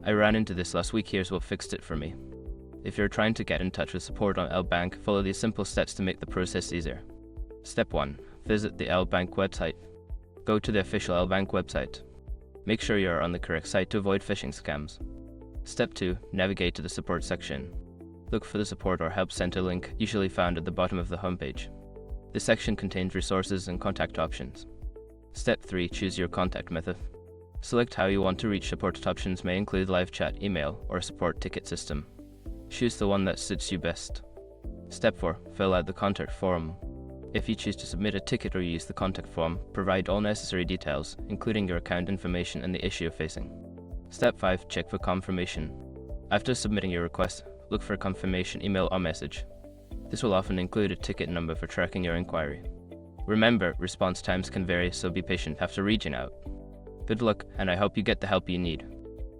I ran into this last week. Here's what fixed it for me. If you're trying to get in touch with support on LBank, follow these simple steps to make the process easier. Step 1. Visit the LBank website. Go to the official LBank website. Make sure you are on the correct site to avoid phishing scams. Step 2. Navigate to the support section. Look for the support or help center link, usually found at the bottom of the homepage. This section contains resources and contact options. Step 3. Choose your contact method. Select how you want to reach support. Options may include live chat, email, or a support ticket system. Choose the one that suits you best. Step 4. Fill out the contact form. If you choose to submit a ticket or use the contact form, provide all necessary details, including your account information and the issue you're facing. Step 5. Check for confirmation. After submitting your request, look for a confirmation email or message. This will often include a ticket number for tracking your inquiry. Remember, response times can vary, so be patient after reaching out. Good luck, and I hope you get the help you need.